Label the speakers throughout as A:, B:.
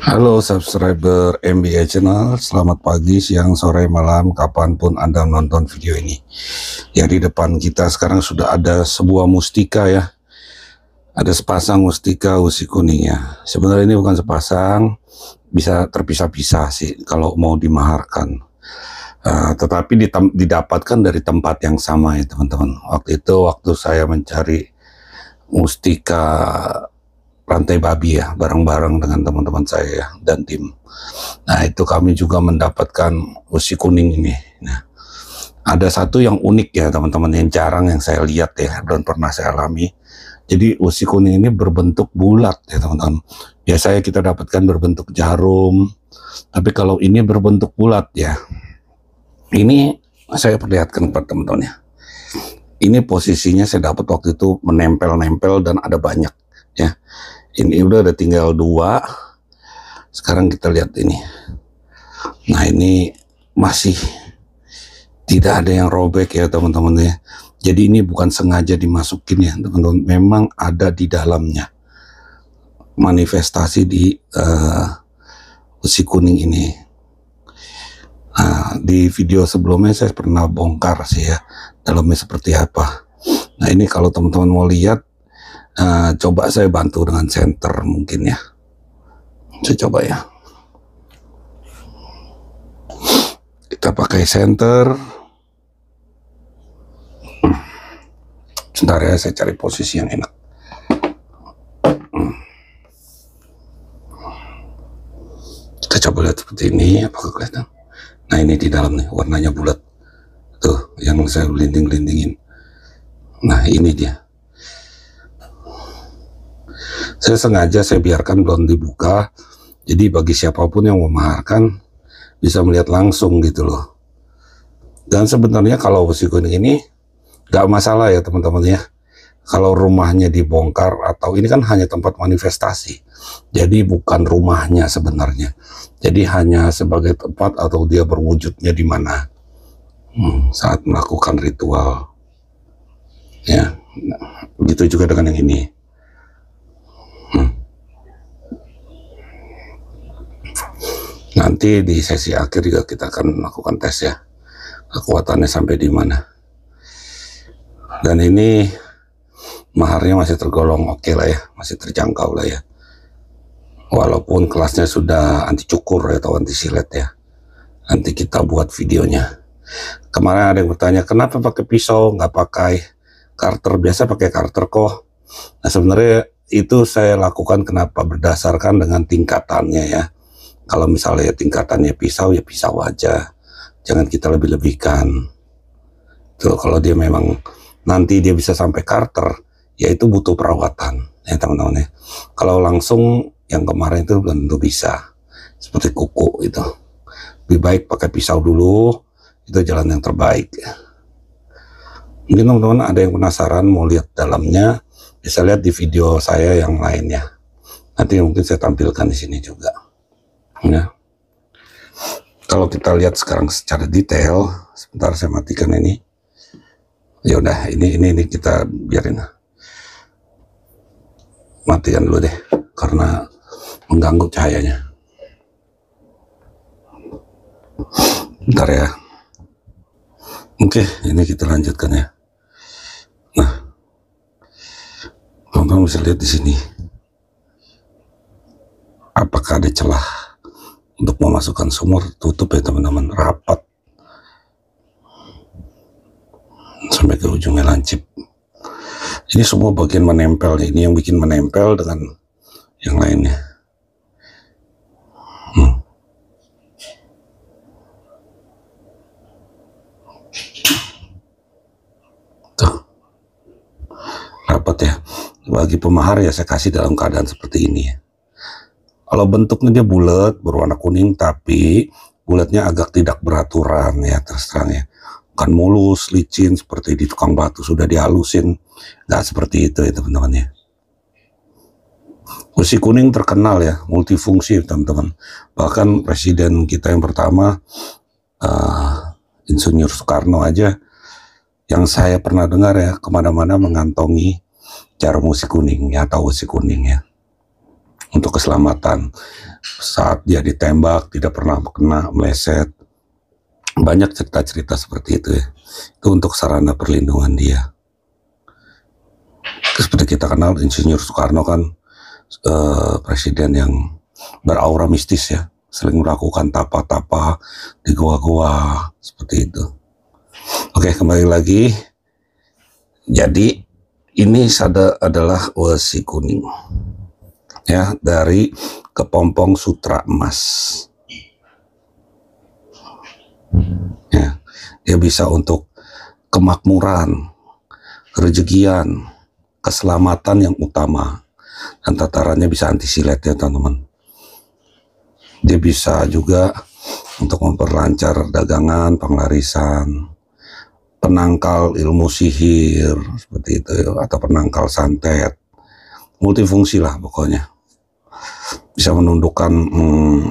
A: Halo subscriber MBA Channel, selamat pagi, siang, sore, malam, kapanpun Anda menonton video ini. Ya, di depan kita sekarang sudah ada sebuah mustika ya. Ada sepasang mustika usi kuningnya. Sebenarnya ini bukan sepasang, bisa terpisah-pisah sih kalau mau dimaharkan. Tetapi didapatkan dari tempat yang sama ya teman-teman. Waktu saya mencari mustika rantai babi ya, bareng-bareng dengan teman-teman saya ya, dan tim. Nah, itu kami juga mendapatkan usi kuning ini. Nah, ada satu yang unik ya teman-teman, yang jarang yang saya lihat ya, dan pernah saya alami. Jadi usi kuning ini berbentuk bulat ya teman-teman. Biasanya kita dapatkan berbentuk jarum, tapi kalau ini berbentuk bulat ya. Ini saya perlihatkan kepada teman-teman ya. Ini posisinya saya dapat waktu itu menempel-nempel dan ada banyak ya. Ini udah ada tinggal 2. Sekarang kita lihat ini. Nah, ini masih tidak ada yang robek ya teman-teman ya. Jadi ini bukan sengaja dimasukin ya teman-teman, memang ada di dalamnya manifestasi di usi kuning ini. Nah, di video sebelumnya saya pernah bongkar sih ya, dalamnya seperti apa. Nah, ini kalau teman-teman mau lihat, coba saya bantu dengan senter mungkin ya. Saya coba ya. Kita pakai senter. Sebentar ya, saya cari posisi yang enak. Kita coba lihat seperti ini, apakah kelihatan? Nah, ini di dalam nih, warnanya bulat. Tuh, yang saya linting-lintingin. Nah, ini dia. Saya sengaja saya biarkan belum dibuka, jadi bagi siapapun yang memaharkan bisa melihat langsung gitu loh. Dan sebenarnya kalau usi kuning ini gak masalah ya teman-teman ya. Kalau rumahnya dibongkar, atau ini kan hanya tempat manifestasi, jadi bukan rumahnya sebenarnya. Jadi hanya sebagai tempat atau dia berwujudnya di mana saat melakukan ritual. Ya, nah, begitu juga dengan yang ini. Nanti di sesi akhir juga kita akan melakukan tes ya, kekuatannya sampai di mana. Dan ini maharnya masih tergolong oke lah ya, masih terjangkau lah ya. Walaupun kelasnya sudah anti cukur ya, atau anti silet ya. Nanti kita buat videonya. Kemarin ada yang bertanya, kenapa pakai pisau nggak pakai karter? Biasa pakai karter kok. Nah, sebenarnya itu saya lakukan kenapa, berdasarkan dengan tingkatannya ya. Kalau misalnya tingkatannya pisau, ya pisau aja, jangan kita lebih-lebihkan. Tuh, kalau dia memang nanti dia bisa sampai karter, ya itu butuh perawatan ya teman-teman ya. Kalau langsung yang kemarin itu belum tentu bisa, seperti kuku itu. Lebih baik pakai pisau dulu, itu jalan yang terbaik. Mungkin teman-teman ada yang penasaran mau lihat dalamnya, bisa lihat di video saya yang lainnya. Nanti mungkin saya tampilkan di sini juga. Ya. Kalau kita lihat sekarang secara detail, sebentar saya matikan ini. Ya udah, ini kita biarin. Matikan dulu deh, karena mengganggu cahayanya. Bentar ya. Oke, ini kita lanjutkan ya. Nah, teman-teman bisa lihat di sini. Apakah ada celah untuk memasukkan sumur? Tutup ya teman-teman, rapat sampai ke ujungnya lancip. Ini semua bagian menempel, ini yang bikin menempel dengan yang lainnya. Tuh, rapat ya. Bagi pemahar ya saya kasih dalam keadaan seperti ini ya. Kalau bentuknya dia bulat berwarna kuning, tapi bulatnya agak tidak beraturan ya, terus terang ya. Bukan mulus, licin seperti di tukang batu sudah dihalusin, nggak seperti itu ya teman-teman ya. Usi kuning terkenal ya, multifungsi teman-teman. Bahkan presiden kita yang pertama, Insinyur Soekarno aja, yang saya pernah dengar ya, kemana-mana mengantongi jarum usi kuning ya, atau usi kuning ya, untuk keselamatan. saat dia ditembak tidak pernah kena, meleset. Banyak cerita-cerita seperti itu ya. Itu untuk sarana perlindungan dia. Seperti kita kenal Insinyur Soekarno kan presiden yang beraura mistis ya, sering melakukan tapa-tapa di goa-goa seperti itu. Oke, kembali lagi. Jadi ini adalah wesi kuning ya, dari kepompong sutra emas ya. Dia bisa untuk kemakmuran, rezekian, keselamatan yang utama, dan tatarannya bisa anti silet ya teman-teman. Dia bisa juga untuk memperlancar dagangan, penglarisan, penangkal ilmu sihir seperti itu ya, atau penangkal santet, multifungsi lah pokoknya. Bisa menundukkan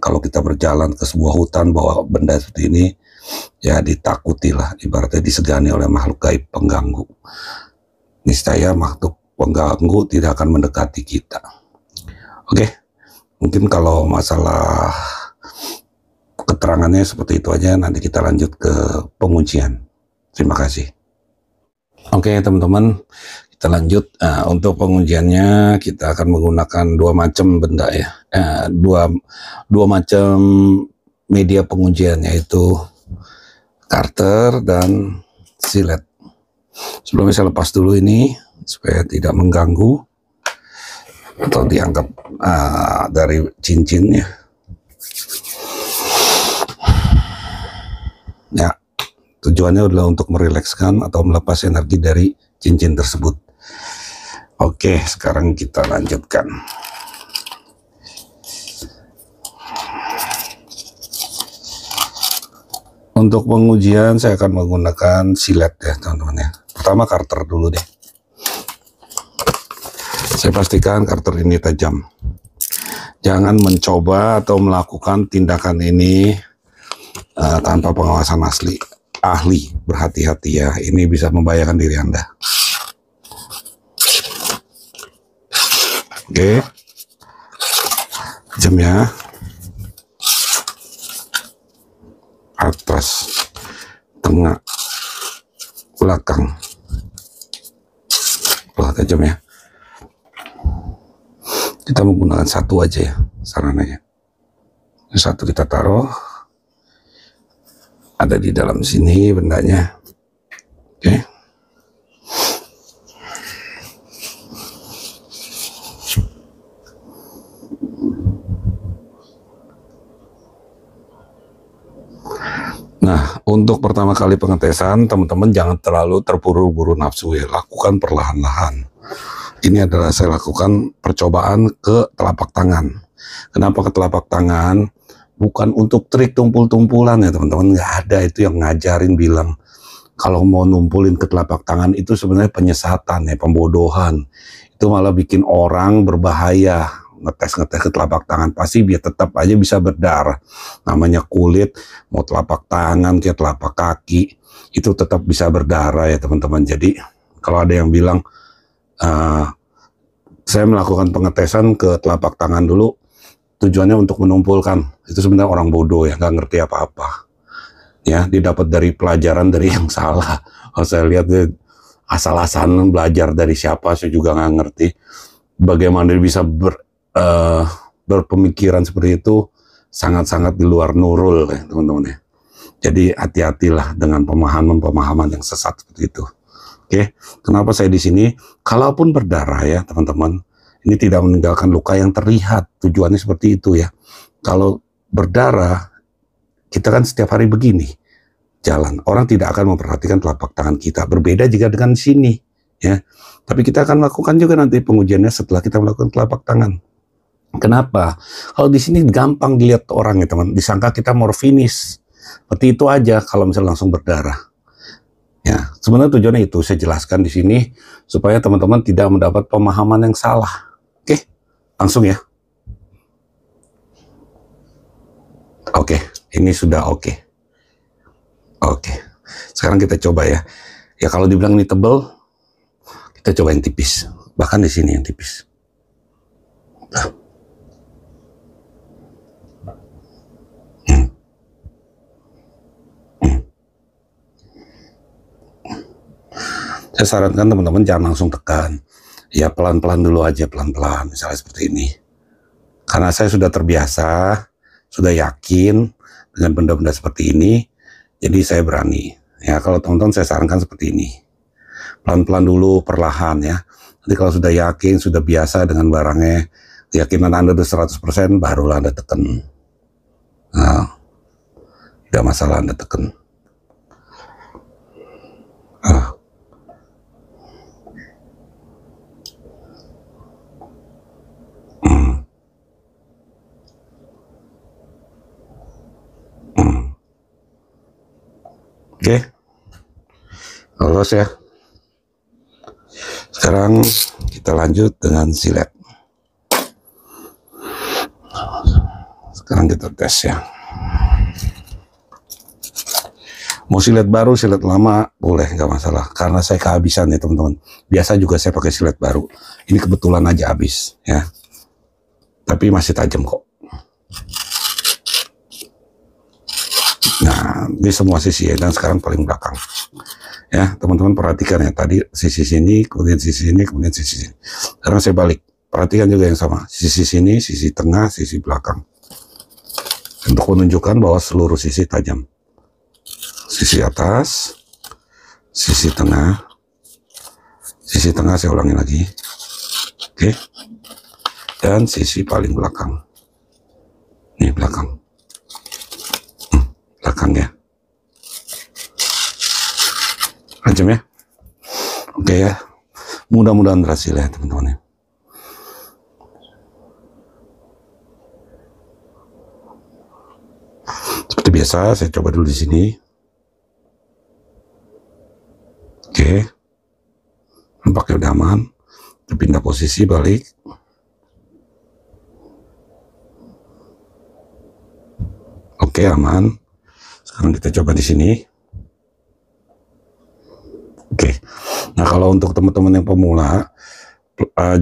A: kalau kita berjalan ke sebuah hutan bawa benda seperti ini ya, ditakuti lah, ibaratnya disegani oleh makhluk gaib pengganggu. Niscaya makhluk pengganggu tidak akan mendekati kita. Oke, mungkin kalau masalah keterangannya seperti itu aja, nanti kita lanjut ke pengujian. Terima kasih. Oke teman-teman, kita lanjut. Untuk pengujiannya kita akan menggunakan dua macam benda ya, dua macam media pengujian, yaitu karter dan silet. Sebelumnya saya lepas dulu ini supaya tidak mengganggu atau dianggap dari cincinnya ya. Tujuannya adalah untuk merilekskan atau melepas energi dari cincin tersebut. Oke, sekarang kita lanjutkan. Untuk pengujian saya akan menggunakan silet ya teman-teman ya. Pertama karter dulu deh. Saya pastikan karter ini tajam. Jangan mencoba atau melakukan tindakan ini tanpa pengawasan ahli. Berhati-hati ya, ini bisa membahayakan diri Anda. Oke, jamnya atas, tengah, belakang. Tajam ya. Kita menggunakan satu aja ya sarananya. Satu kita taruh, ada di dalam sini bendanya. Oke. Nah, untuk pertama kali pengetesan, teman-teman jangan terlalu terburu-buru nafsu ya, lakukan perlahan-lahan. Ini adalah saya lakukan percobaan ke telapak tangan. Kenapa ke telapak tangan? Bukan untuk trik tumpul-tumpulan ya teman-teman, nggak ada itu yang ngajarin bilang kalau mau numpulin ke telapak tangan itu sebenarnya penyesatan ya, pembodohan. Itu malah bikin orang berbahaya. Ngetes ke telapak tangan pasti biar tetap aja bisa berdarah. Namanya kulit, mau telapak tangan kayak telapak kaki, itu tetap bisa berdarah ya teman-teman. Jadi kalau ada yang bilang saya melakukan pengetesan ke telapak tangan dulu tujuannya untuk menumpulkan, itu sebenarnya orang bodoh ya, nggak ngerti apa-apa ya. Didapat dari pelajaran dari yang salah. Kalau saya lihat dia asal-asalan belajar dari siapa saya juga nggak ngerti. Bagaimana dia bisa berpemikiran seperti itu, sangat-sangat di luar nurul ya teman-teman ya. Jadi hati-hatilah dengan pemahaman yang sesat seperti itu. Oke, kenapa saya di sini? Kalaupun berdarah ya teman-teman, ini tidak meninggalkan luka yang terlihat. Tujuannya seperti itu ya. Kalau berdarah, kita kan setiap hari begini jalan. Orang tidak akan memperhatikan telapak tangan kita. Berbeda jika dengan sini ya. Tapi kita akan lakukan juga nanti pengujiannya setelah kita melakukan telapak tangan. Kenapa? Kalau di sini gampang dilihat orang ya teman, disangka kita morfinis. Seperti itu aja kalau misalnya langsung berdarah. Ya, sebenarnya tujuannya itu saya jelaskan di sini supaya teman-teman tidak mendapat pemahaman yang salah. Oke, langsung ya. Oke, ini sudah oke. Oke, sekarang kita coba ya. Ya kalau dibilang ini tebal, kita coba yang tipis. Bahkan di sini yang tipis. Nah. Saya sarankan teman-teman jangan langsung tekan. Ya pelan-pelan dulu aja, pelan-pelan, misalnya seperti ini. Karena saya sudah terbiasa, sudah yakin dengan benda-benda seperti ini, jadi saya berani. Ya kalau teman-teman saya sarankan seperti ini. Pelan-pelan dulu, perlahan ya. Nanti kalau sudah yakin, sudah biasa dengan barangnya, keyakinan Anda udah 100%, barulah Anda tekan. Nah, tidak masalah Anda tekan. Oke, lolos ya. Sekarang kita lanjut dengan silet. Sekarang kita tes ya. Mau silet baru, silet lama, boleh, nggak masalah. Karena saya kehabisan ya teman-teman. Biasa juga saya pakai silet baru. Ini kebetulan aja habis ya. Tapi masih tajam kok. Nah, di semua sisi ya, dan sekarang paling belakang. Ya, teman-teman perhatikan ya, tadi sisi sini, kemudian sisi sini, kemudian sisi sini. Sekarang saya balik. Perhatikan juga yang sama. Sisi sini, sisi tengah, sisi belakang. Untuk menunjukkan bahwa seluruh sisi tajam. Sisi atas, sisi tengah saya ulangi lagi. Oke. Dan sisi paling belakang. Ini belakang. Belakang ya. Tajam ya. Oke ya. Mudah-mudahan berhasil ya teman-teman. Seperti biasa saya coba dulu di sini. Oke. Nampaknya udah aman. Pindah posisi balik. Oke, aman. Sekarang kita coba di sini. Oke. Nah, kalau untuk teman-teman yang pemula,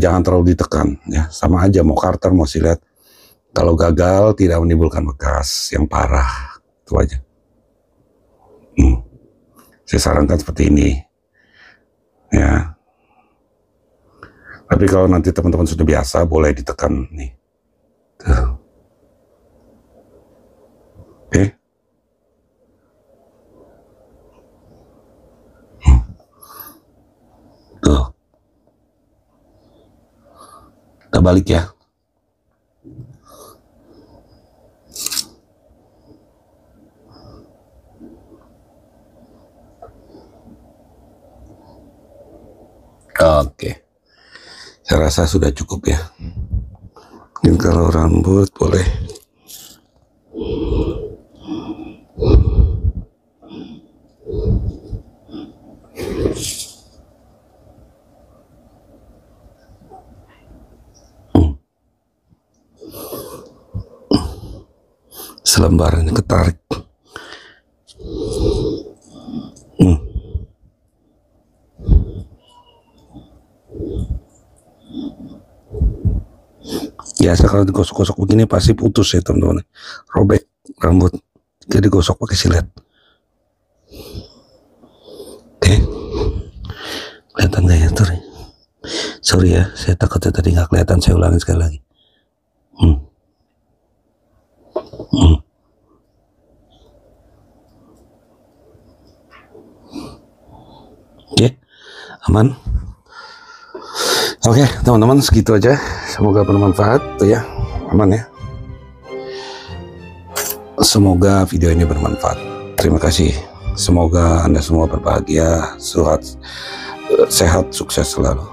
A: jangan terlalu ditekan ya. Sama aja mau karter mau silet. Kalau gagal tidak menimbulkan bekas yang parah. Itu aja. Saya sarankan seperti ini. Ya. Tapi kalau nanti teman-teman sudah biasa, boleh ditekan nih. Tuh. Oke. Tuh. Kita balik ya. Oke. Saya rasa sudah cukup ya. Mungkin kalau rambut boleh. Selembar ini ketarik. Biasa kalau digosok-gosok begini pasti putus ya teman-teman. Robek rambut. Jadi gosok pakai silet. Oke. Kelihatan gak ya tuh? Sorry ya, saya takutnya tadi nggak kelihatan. Saya ulangi sekali lagi. Oke, aman. Oke, teman-teman segitu aja. Semoga bermanfaat tuh ya. Aman ya. Semoga video ini bermanfaat. Terima kasih. Semoga Anda semua berbahagia, sehat, sukses selalu.